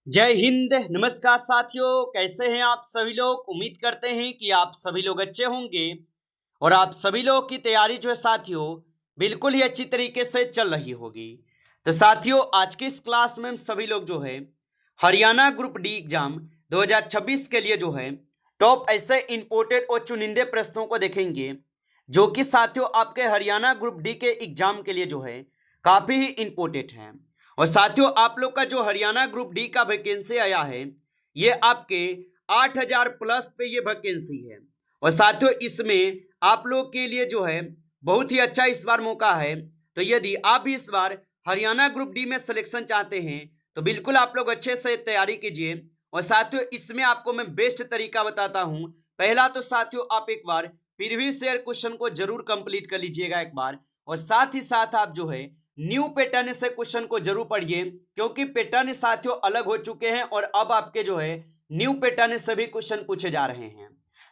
जय हिंद। नमस्कार साथियों, कैसे हैं आप सभी लोग। उम्मीद करते हैं कि आप सभी लोग अच्छे होंगे और आप सभी लोग की तैयारी जो है साथियों बिल्कुल ही अच्छी तरीके से चल रही होगी। तो साथियों, आज की इस क्लास में हम सभी लोग जो है हरियाणा ग्रुप डी एग्जाम 2026 के लिए जो है टॉप ऐसे इंपोर्टेड और चुनिंदे प्रश्नों को देखेंगे जो कि साथियों आपके हरियाणा ग्रुप डी के एग्जाम के लिए जो है काफी ही इंपोर्टेंट है। और साथियों, आप लोग का जो हरियाणा ग्रुप डी का वैकेंसी आया है ये आपके 8,000 प्लस पे ये वैकेंसी है। और साथियों, इसमें आप लोग के लिए जो है बहुत ही अच्छा इस बार मौका है। तो यदि आप भी इस बार हरियाणा ग्रुप डी में सिलेक्शन चाहते हैं तो बिल्कुल आप लोग अच्छे से तैयारी कीजिए। और साथियों, इसमें आपको मैं बेस्ट तरीका बताता हूं। पहला तो साथियों, आप एक बार प्रीवियस ईयर क्वेश्चन को जरूर कंप्लीट कर लीजिएगा एक बार, और साथ ही साथ आप जो है न्यू पैटर्न से क्वेश्चन को जरूर पढ़िए, क्योंकि पैटर्न साथियों अलग हो चुके हैं और अब आपके जो है न्यू पैटर्न से भी क्वेश्चन पूछे जा रहे हैं।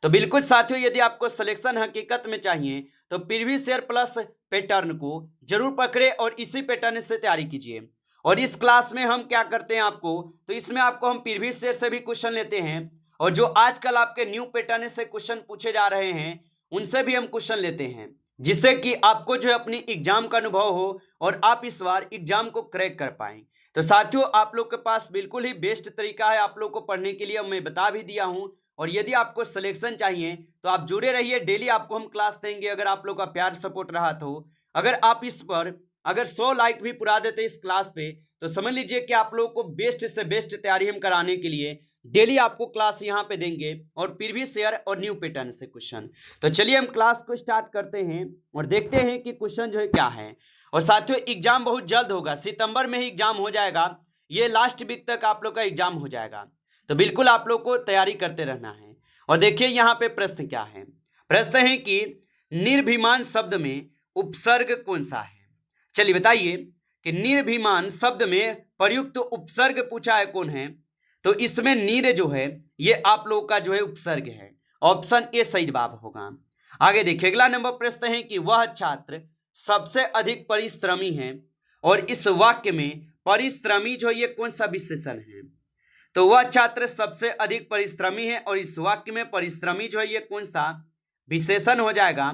तो बिल्कुल साथियों, यदि आपको सिलेक्शन हकीकत में चाहिए तो प्रीवियस ईयर प्लस पैटर्न को जरूर पकड़े और इसी पैटर्न से तैयारी कीजिए। और इस क्लास में हम क्या करते हैं आपको, तो इसमें आपको हम प्रीवियस ईयर से भी क्वेश्चन लेते हैं और जो आजकल आपके न्यू पैटर्न से क्वेश्चन पूछे जा रहे हैं उनसे भी हम क्वेश्चन लेते हैं, जिससे कि आपको जो है अपनी एग्जाम का अनुभव हो और आप इस बार एग्जाम को क्रैक कर पाएं। तो साथियों, आप लोग के पास बिल्कुल ही बेस्ट तरीका है आप लोग को पढ़ने के लिए, मैं बता भी दिया हूं। और यदि आपको सिलेक्शन चाहिए तो आप जुड़े रहिए, डेली आपको हम क्लास देंगे अगर आप लोग का प्यार सपोर्ट रहा तो। अगर आप इस पर अगर 100 लाइक भी पुरा देते इस क्लास पे तो समझ लीजिए कि आप लोग को बेस्ट से बेस्ट तैयारी हम कराने के लिए डेली आपको क्लास यहाँ पे देंगे और प्रीवियस ईयर और न्यू पैटर्न से क्वेश्चन। तो चलिए हम क्लास को स्टार्ट करते हैं और देखते हैं कि क्वेश्चन जो है क्या है। और साथियों, एग्जाम बहुत जल्द होगा, सितंबर में ही एग्जाम हो जाएगा, ये लास्ट वीक तक आप लोग का एग्जाम हो जाएगा। तो बिल्कुल आप लोग को तैयारी करते रहना है। और देखिए यहाँ पे प्रश्न क्या है। प्रश्न है कि निर्भिमान शब्द में उपसर्ग कौन सा है। चलिए बताइए कि निर्भिमान शब्द में प्रयुक्त उपसर्ग पूछा है कौन है। तो इसमें नीर जो है ये आप लोग का जो है उपसर्ग है। ऑप्शन ए सही जवाब होगा। आगे देखिए, अगला नंबर प्रश्न है कि वह छात्र सबसे अधिक परिश्रमी है, और इस वाक्य में परिश्रमी जो है ये कौन सा विशेषण है। तो वह छात्र सबसे अधिक परिश्रमी है और इस वाक्य में परिश्रमी जो है ये कौन सा विशेषण हो जाएगा।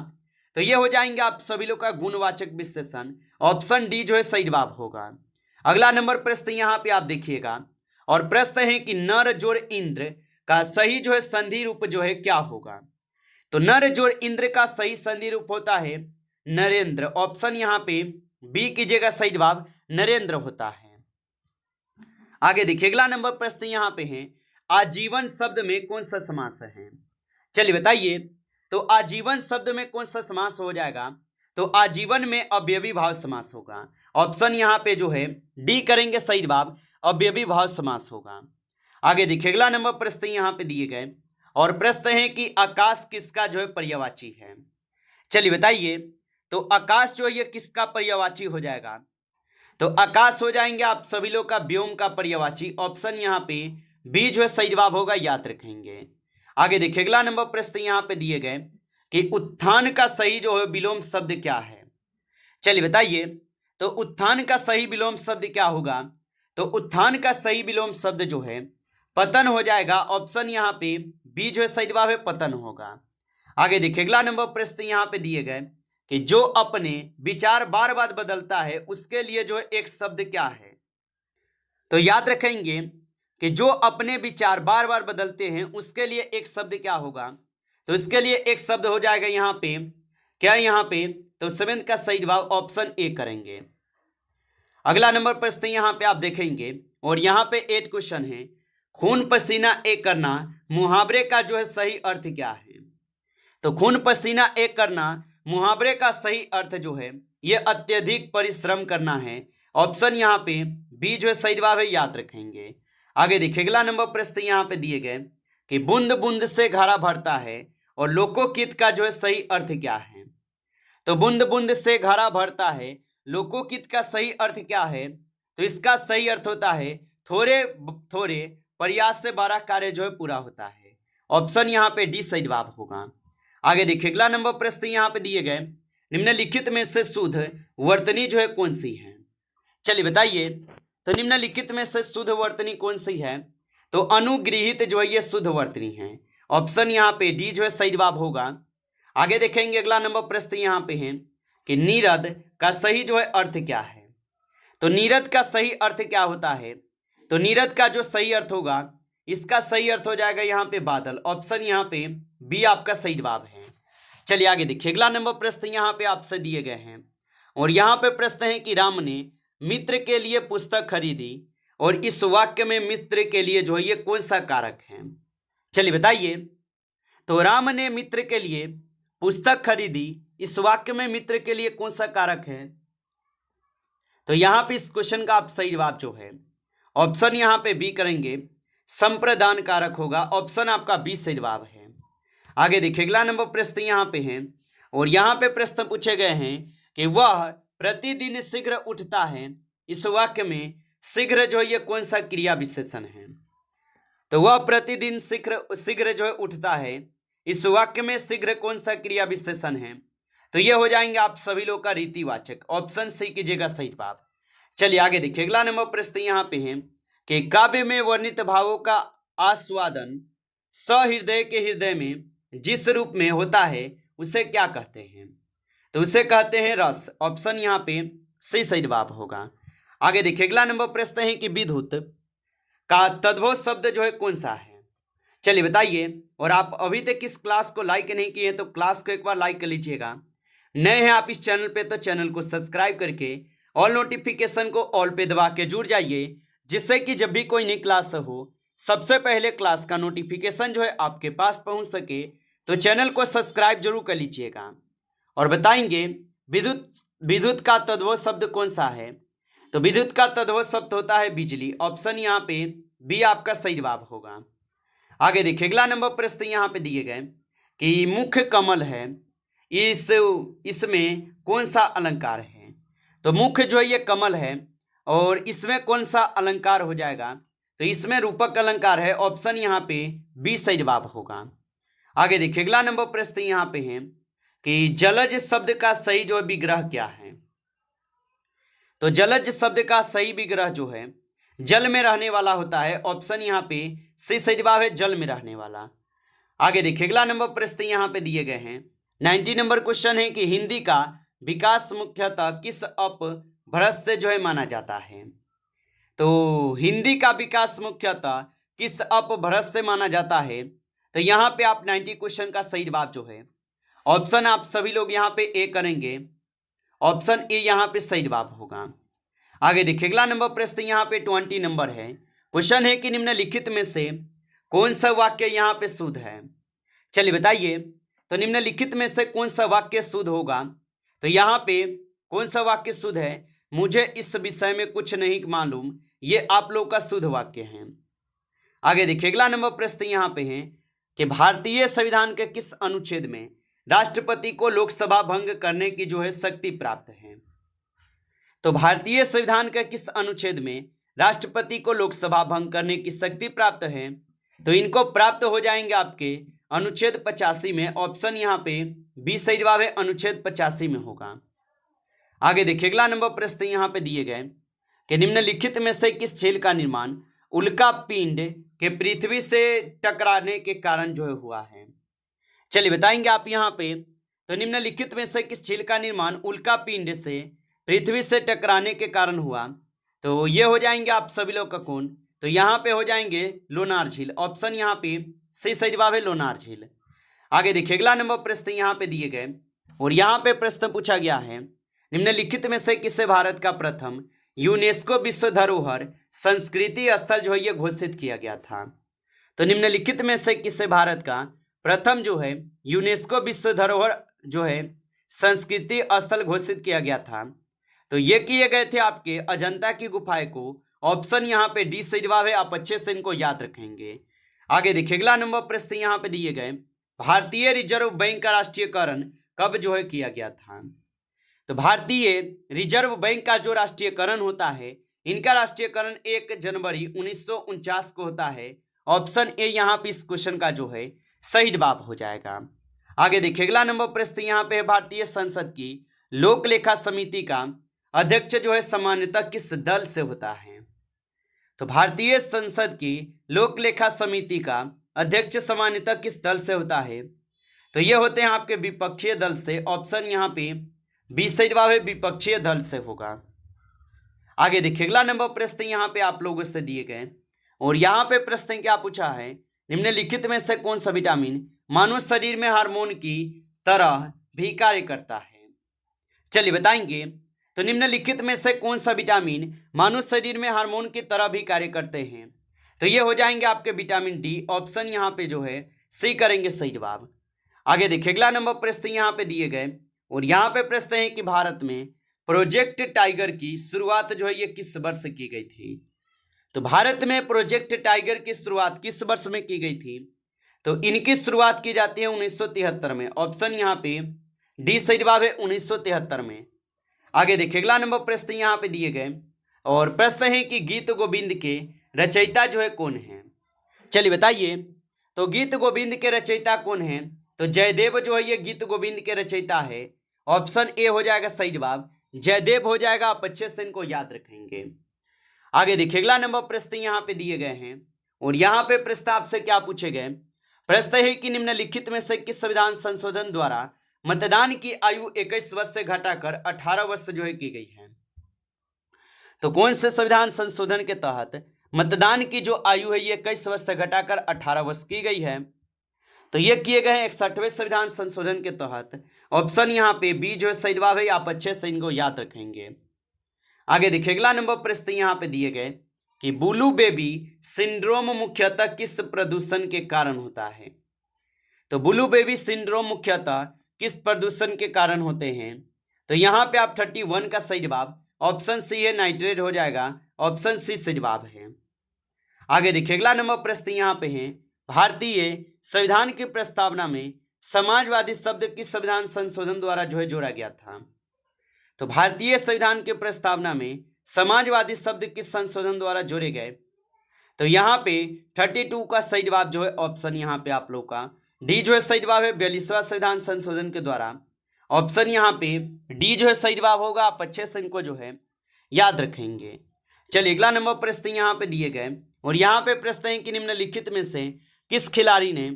तो ये हो जाएंगे आप सभी लोग का गुणवाचक विशेषण। ऑप्शन डी जो है सही जवाब होगा। अगला नंबर प्रश्न यहाँ पे आप देखिएगा, और प्रश्न है कि नर जोड़ इंद्र का सही जो है संधि रूप जो है क्या होगा। तो नर जोड़ इंद्र का सही संधि रूप होता है नरेंद्र। ऑप्शन यहाँ पे बी कीजिएगा, सही जवाब नरेंद्र होता है। आगे देखिए, अगला नंबर प्रश्न यहाँ पे है आजीवन शब्द में कौन सा समास है। चलिए बताइए, तो आजीवन शब्द में कौन सा समास हो जाएगा। तो आजीवन में अवयवी भाव समास होगा। ऑप्शन यहाँ पे जो है डी करेंगे, सही जवाब अवयवी भाव समास होगा। आगे देखिए, अगला नंबर प्रश्न यहाँ पे दिए गए, और प्रश्न है कि आकाश किसका जो है पर्यायवाची है। चलिए बताइए, तो आकाश जो है ये किसका पर्यायवाची हो जाएगा। तो आकाश हो जाएंगे आप सभी लोग का व्योम का पर्यायवाची। ऑप्शन यहाँ पे बी जो है सही जवाब होगा, याद रखेंगे। आगे देखिए, अगला नंबर प्रश्न यहाँ पे दिए गए कि उत्थान का सही जो है विलोम शब्द क्या है। चलिए बताइए, तो उत्थान का सही विलोम शब्द क्या होगा। तो उत्थान का सही विलोम शब्द जो है पतन हो जाएगा। ऑप्शन यहाँ पे बी जो है सही जवाब है, पतन होगा। आगे देखिए, अगला नंबर प्रश्न यहाँ पे दिए गए कि जो अपने विचार बार बार बदलता है उसके लिए जो है एक शब्द क्या है। तो याद रखेंगे कि जो अपने विचार बार बार बदलते हैं उसके लिए एक शब्द क्या होगा। तो इसके लिए एक शब्द हो जाएगा यहाँ पे क्या, यहाँ पे तो सेवेंथ का सही जवाब ऑप्शन ए करेंगे। अगला नंबर प्रश्न यहाँ पे आप देखेंगे, और यहाँ पे 8 क्वेश्चन है खून पसीना एक करना मुहावरे का जो है सही अर्थ क्या है। तो खून पसीना एक करना मुहावरे का सही अर्थ जो है ये अत्यधिक परिश्रम करना है। ऑप्शन यहाँ पे बी जो है सही जवाब है, याद रखेंगे। आगे देखिए, अगला नंबर प्रश्न यहाँ पे दिए गए कि बूंद बूंद से घड़ा भरता है और लोकोकित का जो है सही अर्थ क्या है। तो बूंद बूंद से घड़ा भरता है, लोकोकित का सही अर्थ क्या है। तो इसका सही अर्थ होता है थोड़े थोड़े प्रयास से बड़ा कार्य जो है पूरा होता है। ऑप्शन यहाँ पे डी सही जवाब होगा। आगे देखिए, अगला नंबर प्रश्न यहाँ पे दिए गए निम्नलिखित में से शुद्ध वर्तनी जो है कौन सी है। चलिए बताइए, तो निम्नलिखित में से शुद्ध वर्तनी कौन सी है? तो अनुगृहित जो है ये शुद्ध वर्तनी है। ऑप्शन यहाँ पे डी जो है सही जवाब होगा। आगे देखेंगे अगला नंबर प्रश्न यहाँ पे है कि नीरद का सही जो है अर्थ क्या है? तो नीरद का सही अर्थ क्या होता है? तो नीरद का जो सही अर्थ होगा, इसका सही अर्थ हो जाएगा यहाँ पे बादल। ऑप्शन यहाँ पे बी आपका सही जवाब है। चलिए आगे देखिए, अगला नंबर प्रश्न यहाँ पे आपसे दिए गए हैं और यहाँ पे प्रश्न है कि राम ने मित्र के लिए पुस्तक खरीदी और इस वाक्य में मित्र के लिए जो है ये कौन सा कारक है? चलिए बताइए। तो राम ने मित्र के लिए पुस्तक खरीदी, इस वाक्य में मित्र के लिए कौन सा कारक है? तो यहाँ पे इस क्वेश्चन का आप सही जवाब जो है ऑप्शन यहाँ पे बी करेंगे, संप्रदान कारक होगा। ऑप्शन आपका बी सही जवाब है। आगे देखिए, अगला नंबर प्रश्न यहाँ पे है और यहाँ पे प्रश्न पूछे गए हैं कि वह प्रतिदिन शीघ्र उठता है, इस वाक्य में शीघ्र जो है ये कौन सा क्रिया विशेषण है? तो वह प्रतिदिन शीघ्र जो है उठता है, इस वाक्य में शीघ्र कौन सा क्रिया विशेषण है? तो ये हो जाएंगे आप सभी लोग का रीतिवाचक। ऑप्शन सी कीजिएगा सही जवाब। चलिए आगे देखिए, अगला नंबर प्रश्न यहाँ पे है कि काव्य में वर्णित भावों का आस्वादन सहृदय के हृदय में जिस रूप में होता है उसे क्या कहते हैं? तो उसे कहते हैं रस। ऑप्शन यहाँ पे सी सही जवाब होगा। आगे देखिए, अगला नंबर प्रश्न है कि विद्युत का तद्भव शब्द जो है कौन सा है? चलिए बताइए। और आप अभी तक इस क्लास को लाइक नहीं किए तो क्लास को एक बार लाइक कर लीजिएगा। नए हैं आप इस चैनल पे तो चैनल को सब्सक्राइब करके ऑल नोटिफिकेशन को ऑल पे दबा के जुड़ जाइए, जिससे कि जब भी कोई नई क्लास हो सबसे पहले क्लास का नोटिफिकेशन जो है आपके पास पहुंच सके। तो चैनल को सब्सक्राइब जरूर कर लीजिएगा। और बताएंगे विद्युत का तद्भव शब्द कौन सा है? तो विद्युत का तद्भव शब्द होता है बिजली। ऑप्शन यहाँ पे बी आपका सही जवाब होगा। आगे देखिए, अगला नंबर प्रश्न यहाँ पे दिए गए कि मुख्य कमल है, इसमें कौन सा अलंकार है? तो मुख्य जो है ये कमल है और इसमें कौन सा अलंकार हो जाएगा? तो इसमें रूपक अलंकार है। ऑप्शन यहाँ पे बी सही जवाब होगा। आगे देखिए, अगला नंबर प्रश्न यहाँ पे है कि जलज शब्द का सही जो विग्रह क्या है? तो जलज शब्द का सही विग्रह जो है जल में रहने वाला होता है। ऑप्शन यहाँ पे सी सही जवाब है, जल में रहने वाला। आगे देखिए, अगला नंबर प्रश्न यहाँ पे दिए गए हैं 90 नंबर क्वेश्चन है कि हिंदी का विकास मुख्यतः किस अपभ्रंश से जो है माना जाता है? तो हिंदी का विकास मुख्यतः किस अपभ्रंश से माना जाता है? तो यहाँ पे आप 90 क्वेश्चन का सही जवाब जो है ऑप्शन आप सभी लोग यहाँ पे ए करेंगे। ऑप्शन ए यहाँ पे सही जवाब होगा। आगे देखिए, अगला नंबर प्रश्न यहाँ पे 20 नंबर है। क्वेश्चन है कि निम्नलिखित में से कौन सा वाक्य यहाँ पे शुद्ध है? चलिए बताइए। तो निम्नलिखित में से कौन सा वाक्य शुद्ध होगा? तो यहाँ पे कौन सा वाक्य शुद्ध है? मुझे इस विषय में कुछ नहीं मालूम, ये आप लोग का शुद्ध वाक्य है। आगे देखिए, अगला नंबर प्रश्न यहाँ पे है कि भारतीय संविधान के किस अनुच्छेद में राष्ट्रपति को लोकसभा भंग करने की जो है शक्ति प्राप्त है? तो भारतीय संविधान के किस अनुच्छेद में राष्ट्रपति को लोकसभा भंग करने की शक्ति प्राप्त है? तो इनको प्राप्त हो जाएंगे आपके अनुच्छेद 85 में। ऑप्शन यहाँ पे बी सही जवाब है, अनुच्छेद 85 में होगा। आगे देखिए, अगला नंबर प्रश्न यहाँ पे दिए गए कि निम्नलिखित में से किस झील का निर्माण उल्का पिंड के पृथ्वी से टकराने के कारण जो है हुआ है? चलिए बताएंगे आप यहाँ पे। तो निम्नलिखित में से किस झील का निर्माण उल्का पिंड से पृथ्वी से टकराने के कारण हुआ? तो ये हो जाएंगे आप सभी लोग का कौन? तो यहाँ पे हो जाएंगे लोनार झील। ऑप्शन यहाँ पे सही सही जवाब है, लोनार झील। आगे देखिए, अगला नंबर प्रश्न यहाँ पे दिए गए और यहाँ पे प्रश्न पूछा गया है निम्नलिखित में से किसे भारत का प्रथम यूनेस्को विश्व धरोहर संस्कृति स्थल जो है ये घोषित किया गया था? तो निम्नलिखित में से किसे भारत का प्रथम जो है यूनेस्को विश्व धरोहर जो है संस्कृति स्थल घोषित किया गया था? तो ये किए गए थे आपके अजंता की गुफाएं को। ऑप्शन यहाँ पे डी सही जवाब है, आप अच्छे से इनको याद रखेंगे। आगे देखिए, अगला नंबर प्रश्न यहाँ पे दिए गए भारतीय रिजर्व बैंक का राष्ट्रीयकरण कब जो है किया गया था? तो भारतीय रिजर्व बैंक का जो राष्ट्रीयकरण होता है, इनका राष्ट्रीयकरण 1 जनवरी 1949 को होता है। ऑप्शन ए यहाँ पे इस क्वेश्चन का जो है सही जवाब हो जाएगा। आगे देखिए, अगला नंबर प्रश्न यहाँ पे भारतीय संसद की लोक लेखा समिति का अध्यक्ष जो है सामान्यतः किस दल से होता है? तो भारतीय संसद की लोक लेखा समिति का अध्यक्ष सामान्यतः किस दल से होता है? तो ये होते हैं आपके विपक्षीय दल से। ऑप्शन यहाँ पे बी सही जवाब है, विपक्षीय दल से होगा। आगे देखिए अगला नंबर प्रश्न यहाँ पे आप लोगों से दिए गए और यहाँ पे प्रश्न क्या पूछा है, निम्नलिखित में से कौन सा विटामिन मानव शरीर में हार्मोन की तरह भी कार्य करता है? चलिए बताएंगे। तो निम्नलिखित में से कौन सा विटामिन मानव शरीर में हार्मोन की तरह भी कार्य करते हैं? तो ये हो जाएंगे आपके विटामिन डी। ऑप्शन यहाँ पे जो है सी करेंगे सही जवाब। आगे देखिए अगला नंबर प्रश्न यहाँ पे दिए गए और यहाँ पे प्रश्न है कि भारत में प्रोजेक्ट टाइगर की शुरुआत जो है ये किस वर्ष की गई थी? तो भारत में प्रोजेक्ट टाइगर की शुरुआत किस वर्ष में की गई थी? तो इनकी शुरुआत की जाती है 1973 में। ऑप्शन यहाँ पे डी सही जवाब है, 1973 में। आगे देखिए अगला नंबर प्रश्न यहाँ पे दिए गए और प्रश्न है कि गीत गोविंद के रचयिता जो है कौन है? चलिए बताइए। तो गीत गोविंद के रचयिता कौन है? तो जयदेव जो है ये गीत गोविंद के रचयिता है। ऑप्शन ए हो जाएगा सही जवाब, जयदेव हो जाएगा। आप अच्छे से इनको याद रखेंगे। आगे देखिए अगला नंबर प्रश्न यहाँ पे दिए गए हैं और यहाँ पे प्रश्न आपसे क्या पूछे गए? प्रश्न है कि निम्नलिखित में से किस संविधान संशोधन द्वारा मतदान की आयु 21 वर्ष से घटाकर 18 वर्ष जो है की गई है? तो कौन से संविधान संशोधन के तहत मतदान की जो आयु है ये 21 वर्ष से घटाकर 18 वर्ष की गई है? तो ये किए गए हैं 61वें संविधान संशोधन के तहत। ऑप्शन यहाँ पे बी जो है सही जवाब है। आप अच्छे से इनको याद रखेंगे। आगे देखिए अगला नंबर प्रश्न यहाँ पे दिए गए कि ब्लू बेबी सिंड्रोम मुख्यतः किस प्रदूषण के कारण होता है? तो ब्लू बेबी सिंड्रोम मुख्यतः किस प्रदूषण के कारण होते हैं? तो यहाँ पे आप 31 का सही जवाब ऑप्शन सी है, नाइट्रेट हो जाएगा। ऑप्शन सी सही जवाब है। आगे देखिए अगला नंबर प्रश्न यहाँ पे है, भारतीय संविधान की प्रस्तावना में समाजवादी शब्द किस संविधान संशोधन द्वारा जो है जोड़ा गया था? तो भारतीय संविधान के प्रस्तावना में समाजवादी शब्द किस संशोधन द्वारा जोड़े गए? तो यहाँ पे 32 का सही जवाब जो है ऑप्शन यहाँ पे आप लोग का डी जो है सही जवाब है, 42वां संविधान संशोधन के द्वारा। ऑप्शन यहाँ पे डी जो है सही जवाब होगा। आप अच्छे से इनको जो है याद रखेंगे। चलिए अगला नंबर प्रश्न यहाँ पे दिए गए और यहाँ पे प्रश्न है कि निम्नलिखित में से किस खिलाड़ी ने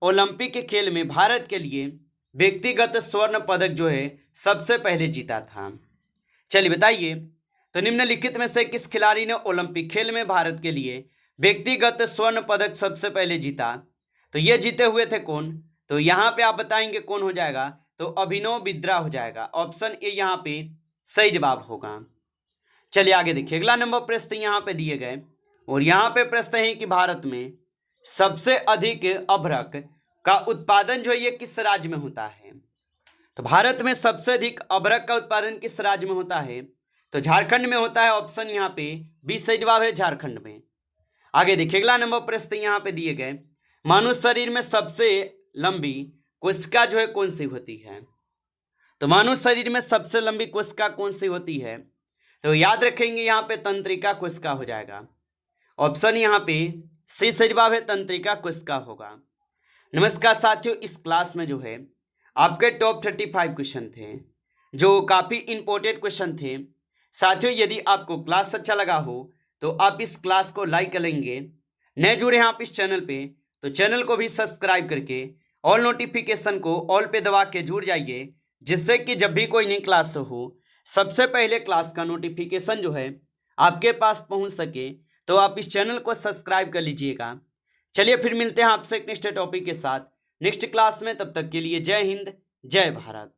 ओलंपिक खेल में भारत के लिए व्यक्तिगत स्वर्ण पदक जो है सबसे पहले जीता था? चलिए बताइए। तो निम्नलिखित में से किस खिलाड़ी ने ओलंपिक खेल में भारत के लिए व्यक्तिगत स्वर्ण पदक सबसे पहले जीता? तो ये जीते हुए थे कौन? तो यहाँ पे आप बताएंगे कौन हो जाएगा? तो अभिनव बिंद्रा हो जाएगा। ऑप्शन ए यहाँ पे सही जवाब होगा। चलिए आगे देखिए अगला नंबर प्रश्न यहाँ पे दिए गए और यहाँ पे प्रश्न है कि भारत में सबसे अधिक अभ्रक का उत्पादन जो है ये किस राज्य में होता है? तो भारत में सबसे अधिक अभ्रक का उत्पादन किस राज्य में होता है? तो झारखंड में होता है। ऑप्शन यहाँ पे बी सही जवाब है, झारखंड में। आगे देखिए अगला नंबर प्रश्न यहाँ पे दिए गए, मानव शरीर में सबसे लंबी कोशिका जो है कौन सी होती है? तो मानव शरीर में सबसे लंबी कोशिका कौन सी होती है? तो याद रखेंगे यहाँ पे तंत्रिका कोशिका हो जाएगा। ऑप्शन यहाँ पे सी सही जवाब है, तंत्रिका कोशिका होगा। नमस्कार साथियों, इस क्लास में जो है आपके टॉप 35 क्वेश्चन थे जो काफ़ी इंपॉर्टेंट क्वेश्चन थे। साथियों यदि आपको क्लास अच्छा लगा हो तो आप इस क्लास को लाइक करेंगे। नए जुड़े हैं आप इस चैनल पे तो चैनल को भी सब्सक्राइब करके ऑल नोटिफिकेशन को ऑल पे दबा के जुड़ जाइए, जिससे कि जब भी कोई नई क्लास हो सबसे पहले क्लास का नोटिफिकेशन जो है आपके पास पहुंच सके। तो आप इस चैनल को सब्सक्राइब कर लीजिएगा। चलिए फिर मिलते हैं आपसे एक नेक्स्ट टॉपिक के साथ नेक्स्ट क्लास में। तब तक के लिए जय हिंद, जय भारत।